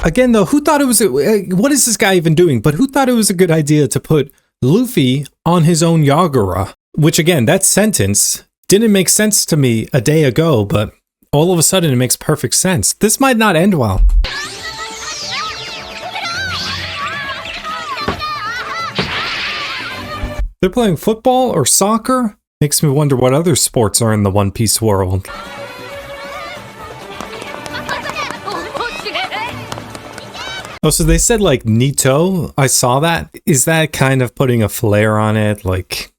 Again, though, who thought it was... what is this guy even doing? But who thought it was a good idea to put Luffy on his own Yagara? Which, again, that sentence didn't make sense to me a day ago, but all of a sudden it makes perfect sense. This might not end well. They're playing football or soccer? Makes me wonder what other sports are in the One Piece world. Oh, so they said like Nito. I saw that. Is that kind of putting a flair on it? Like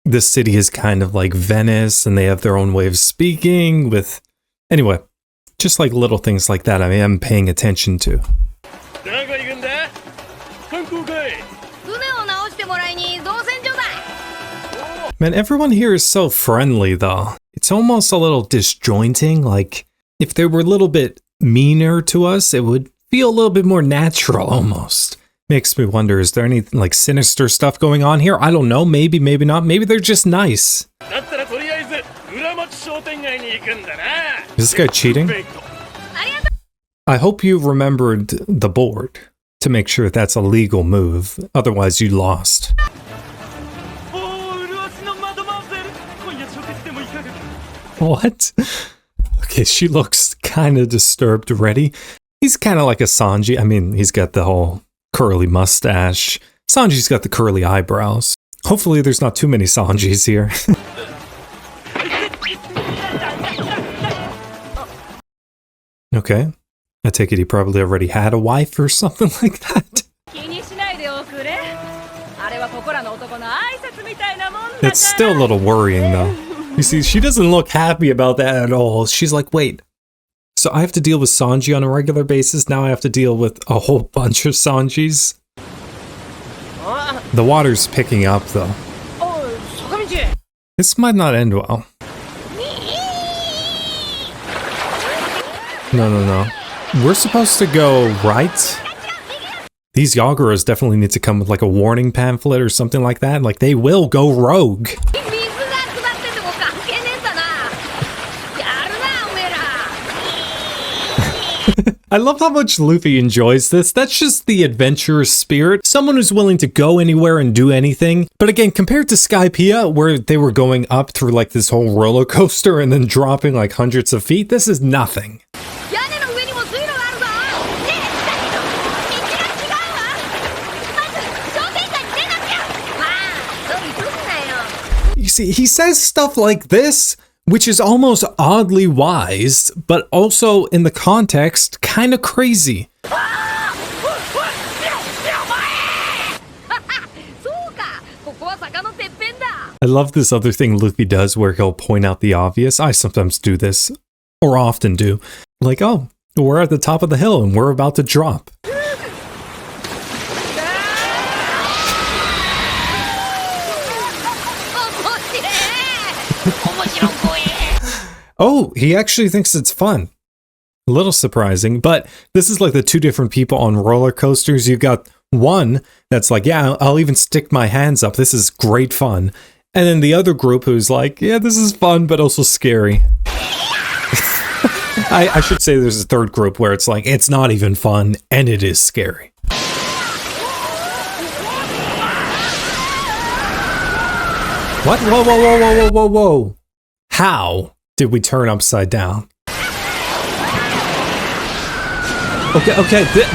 the city is kind of like Venice and they have their own way of speaking with... Anyway, just like little things like that I am paying attention to. Man, everyone here is so friendly though. It's almost a little disjointing. Like if they were a little bit meaner to us, it would feel a little bit more natural almost. Makes me wonder, is there any like sinister stuff going on here? I don't know, maybe, maybe not. Maybe they're just nice. Is this guy cheating? I hope you remembered the board to make sure that's a legal move. Otherwise you lost. What? Okay, she looks kind of disturbed already. He's kind of like a Sanji. I mean, he's got the whole curly mustache. Sanji's got the curly eyebrows. Hopefully there's not too many Sanjis here. Okay. I take it he probably already had a wife or something like that. It's still a little worrying though. You see, she doesn't look happy about that at all. She's like, wait. So I have to deal with Sanji on a regular basis. Now I have to deal with a whole bunch of Sanjis. The water's picking up, though. This might not end well. No. We're supposed to go right. These Yagaras definitely need to come with like a warning pamphlet or something like that. Like they will go rogue. I love how much Luffy enjoys this. That's just the adventurous spirit. Someone who's willing to go anywhere and do anything. But again, compared to Skypiea, where they were going up through like this whole roller coaster and then dropping like hundreds of feet, this is nothing. You see, he says stuff like this, which is almost oddly wise, but also in the context, kind of crazy. I love this other thing Luffy does where he'll point out the obvious. I sometimes do this, or often do. Like, oh, we're at the top of the hill and we're about to drop. Oh, he actually thinks it's fun. A little surprising, but this is like the two different people on roller coasters. You've got one that's like, yeah, I'll even stick my hands up. This is great fun. And then the other group who's like, yeah, this is fun, but also scary. I should say there's a third group where it's like, it's not even fun, and it is scary. What? Whoa, whoa, whoa, whoa, whoa, whoa, whoa. How did we turn upside down? Okay,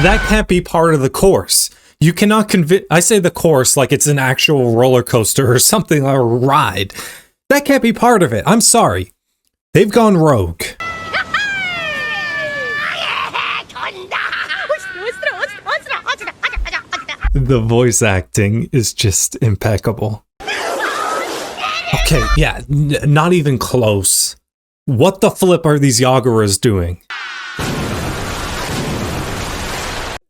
that can't be part of the course. You cannot convince... I say the course like it's an actual roller coaster or something, or a ride. That can't be part of it. I'm sorry. They've gone rogue. The voice acting is just impeccable. Okay, yeah, not even close. What the flip are these Yagaras doing?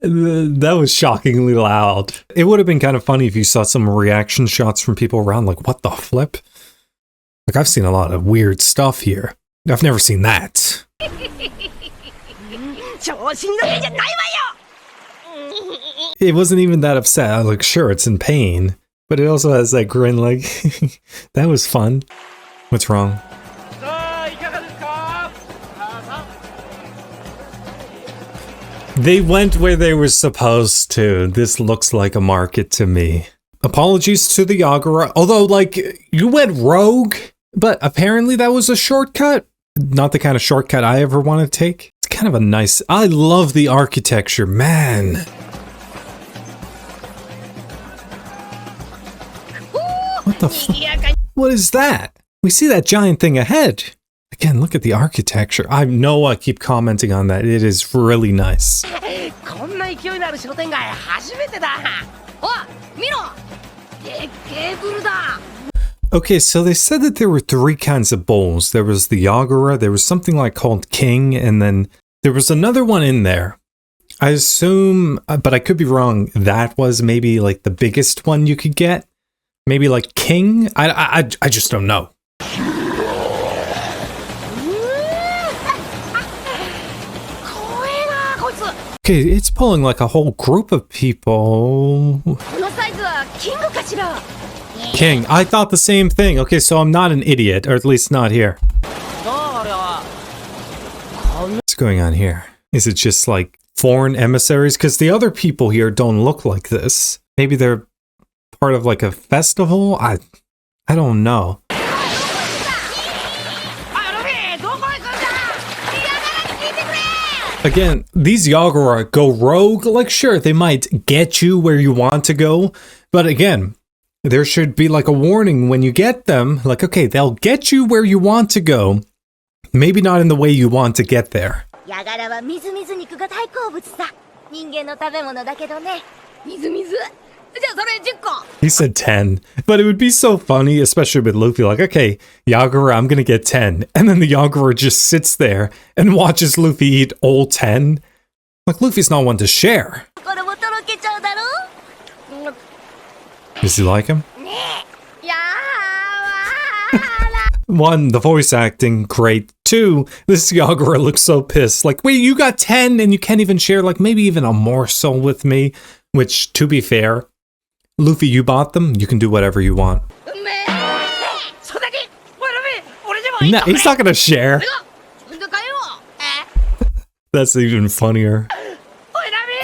That was shockingly loud. It would have been kind of funny if you saw some reaction shots from people around like, what the flip? Like, I've seen a lot of weird stuff here. I've never seen that. It wasn't even that upset. I was like, sure, it's in pain. But it also has that grin like, that was fun. What's wrong? They went where they were supposed to. This looks like a market to me. Apologies to the Yagara, although, like, you went rogue, but apparently that was a shortcut. Not the kind of shortcut I ever want to take. It's kind of a nice... I love the architecture, man. What the f... What is that? We see that giant thing ahead. Again, look at the architecture. I know I keep commenting on that. It is really nice. Okay, so they said that there were 3 kinds of bulls. There was the Yagara, there was something like called King, and then there was another one in there. I assume, but I could be wrong, that was maybe like the biggest one you could get. Maybe like King? I just don't know. Okay, it's pulling like a whole group of people. King, I thought the same thing. Okay, so I'm not an idiot, or at least not here. What's going on here? Is it just like foreign emissaries? Because the other people here don't look like this. Maybe they're part of like a festival? I don't know. Again, these Yagara go rogue. Like, sure, they might get you where you want to go. But again, there should be like a warning when you get them. Like, okay, they'll get you where you want to go. Maybe not in the way you want to get there. He said 10, but it would be so funny, especially with Luffy, like, okay, Yagara, I'm gonna get 10, and then the Yagara just sits there and watches Luffy eat all 10. Like, Luffy's not one to share. Does he like him? 1, the voice acting, great. 2, this Yagara looks so pissed. Like, wait, you got 10 and you can't even share, like, maybe even a morsel with me? Which, to be fair, Luffy, you bought them, you can do whatever you want. No, he's not gonna share. That's even funnier.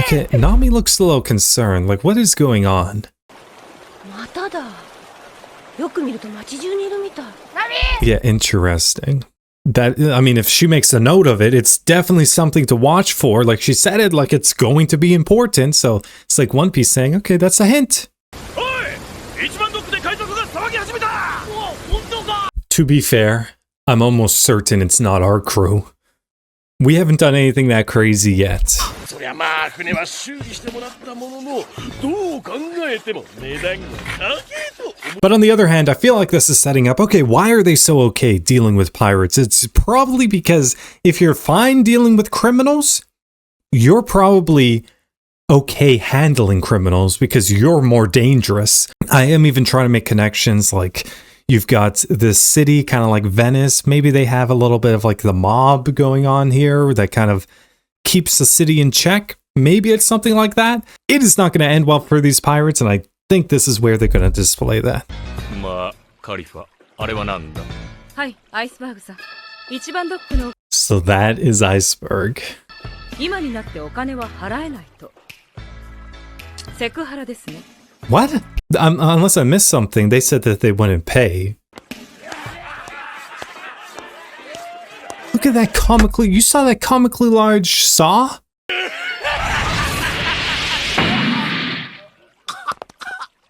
Okay, Nami looks a little concerned. Like, what is going on? Yeah, interesting. That, I mean, if she makes a note of it, it's definitely something to watch for. Like, she said it like it's going to be important. So it's like One Piece saying, okay, that's a hint. To be fair, I'm almost certain it's not our crew. We haven't done anything that crazy yet. But on the other hand, I feel like this is setting up, okay, why are they so okay dealing with pirates? It's probably because if you're fine dealing with criminals, you're probably okay handling criminals because you're more dangerous. I am even trying to make connections, like you've got this city, kind of like Venice. Maybe they have a little bit of like the mob going on here that kind of keeps the city in check. Maybe it's something like that. It is not going to end well for these pirates, and I think this is where they're going to display that. So that is Iceberg. What? Unless I missed something, they said that they wouldn't pay. Look at that comically... You saw that comically large saw?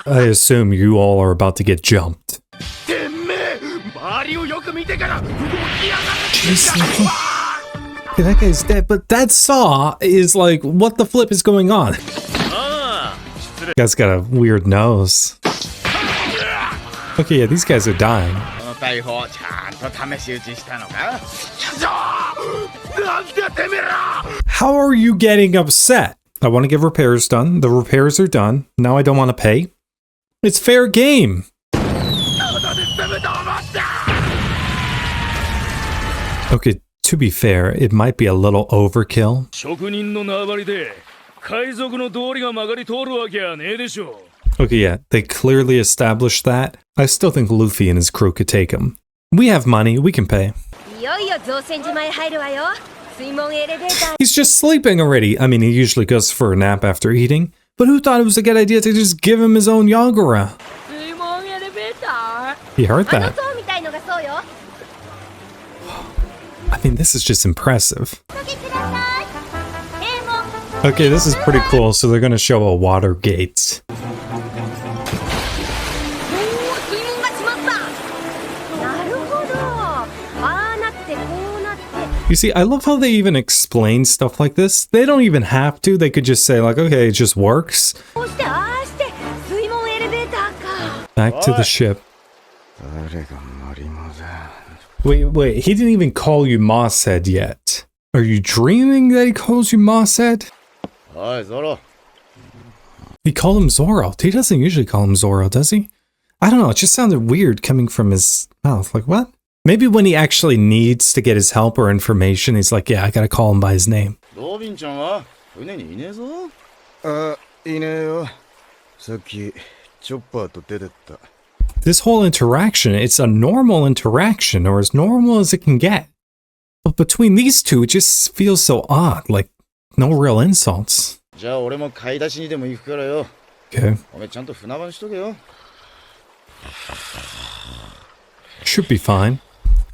I assume you all are about to get jumped. Jeez. Okay, that guy's dead, but that saw is like, what the flip is going on? This guy's got a weird nose. Okay, yeah, these guys are dying. How are you getting upset? I want to get repairs done. The repairs are done. Now I don't want to pay. It's fair game. Okay, to be fair, it might be a little overkill. Okay, yeah, they clearly established that. I still think Luffy and his crew could take him. We have money, we can pay. He's just sleeping already. I mean, he usually goes for a nap after eating. But who thought it was a good idea to just give him his own Yagara? He heard that. I mean, this is just impressive. Okay, this is pretty cool. So they're going to show a water gate. You see, I love how they even explain stuff like this. They don't even have to. They could just say like, okay, it just works. Back to the ship. Wait, he didn't even call you Mosshead yet. Are you dreaming that he calls you Mosshead? Hi, Zoro. He called him Zoro. He doesn't usually call him Zoro, does he? I don't know, it just sounded weird coming from his mouth. Like, what? Maybe when he actually needs to get his help or information, he's like, yeah, I gotta call him by his name. This whole interaction, it's a normal interaction, or as normal as it can get. But between these two, it just feels so odd, like no real insults. Okay. Should be fine.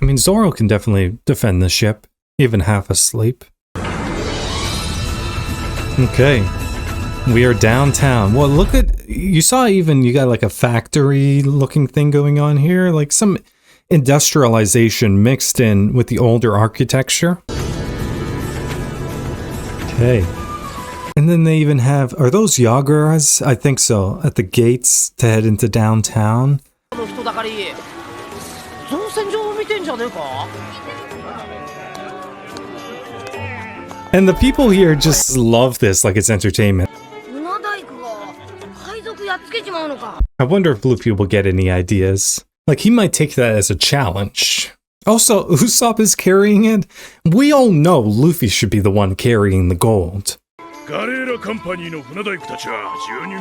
I mean, Zoro can definitely defend the ship, even half asleep. Okay. We are downtown. Well, look at, you saw even, you got like a factory looking thing going on here, like some industrialization mixed in with the older architecture. Okay. And then they even have, are those Yagaras? I think so, at the gates to head into downtown. And the people here just love this like it's entertainment. I wonder if Luffy will get any ideas. Like, he might take that as a challenge. Also, Usopp is carrying it. We all know Luffy should be the one carrying the gold.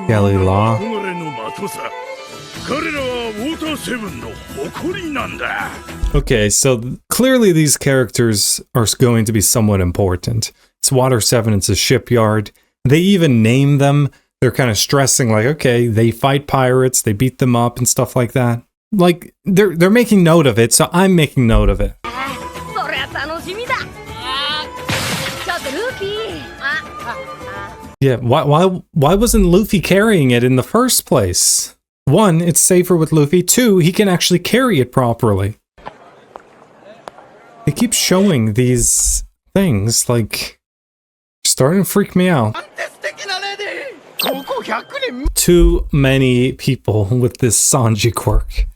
Galley-La. Okay, so clearly these characters are going to be somewhat important. It's Water 7, it's a shipyard. They even name them. They're kind of stressing like, okay, they fight pirates, they beat them up and stuff like that. Like, they're making note of it, so I'm making note of it. Yeah, why wasn't Luffy carrying it in the first place? One, it's safer with Luffy. Two, he can actually carry it properly. They keep showing these things, like, starting to freak me out. Too many people with this Sanji quirk.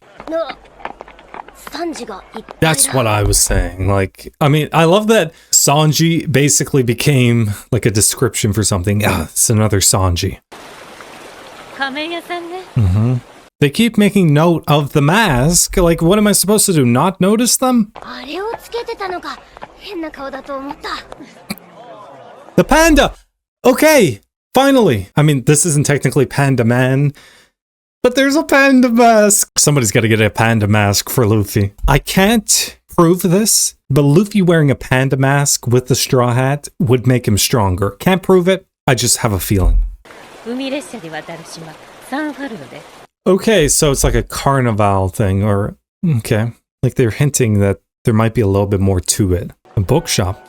That's what I was saying. Like, I mean, I love that Sanji basically became like a description for something. Ah, it's another Sanji. Mm-hmm. They keep making note of the mask. Like, what am I supposed to do? Not notice them? The panda! Okay, finally. I mean, this isn't technically Panda Man, but there's a panda mask. Somebody's got to get a panda mask for Luffy. I can't prove this, but Luffy wearing a panda mask with the straw hat would make him stronger. Can't prove it. I just have a feeling. Okay, so it's like a carnival thing, or, okay. Like they're hinting that there might be a little bit more to it. A bookshop.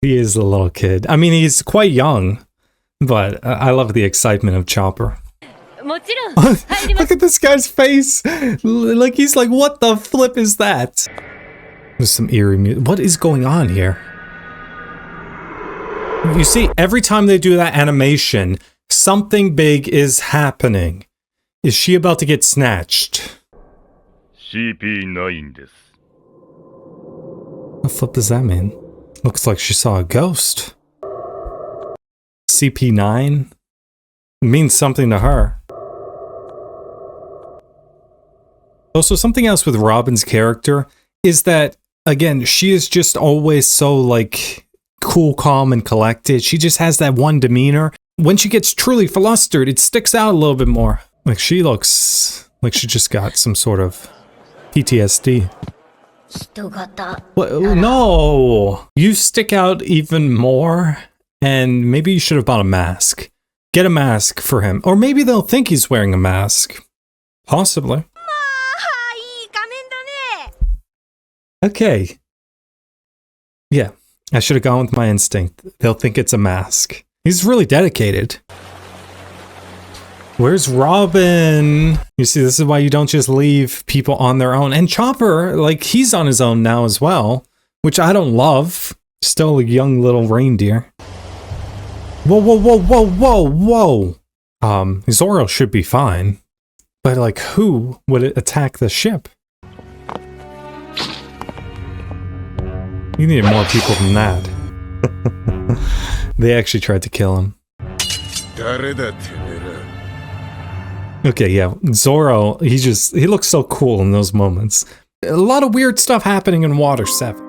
He is a little kid. I mean, he's quite young, but I love the excitement of Chopper. Look at this guy's face. Like, he's like, what the flip is that? There's some eerie music. What is going on here? You see, every time they do that animation, something big is happening. Is she about to get snatched? CP9 です. What the flip does that mean? Looks like she saw a ghost. CP9? It means something to her. Also, something else with Robin's character is that, again, she is just always so, like, cool, calm, and collected. She just has that one demeanor. When she gets truly flustered, it sticks out a little bit more. Like, she looks Like she just got some sort of PTSD. What? No! You stick out even more, and maybe you should have bought a mask. Get a mask for him. Or maybe they'll think he's wearing a mask. Possibly. Okay. Yeah, I should have gone with my instinct. They'll think it's a mask. He's really dedicated. Where's Robin? You see, this is why you don't just leave people on their own. And Chopper, like, he's on his own now as well, which I don't love. Still a young little reindeer. Whoa, whoa, whoa, whoa, whoa, whoa! Zoro should be fine. But, like, who would attack the ship? You needed more people than that. They actually tried to kill him. Okay, yeah, Zoro, he looks so cool in those moments. A lot of weird stuff happening in Water 7.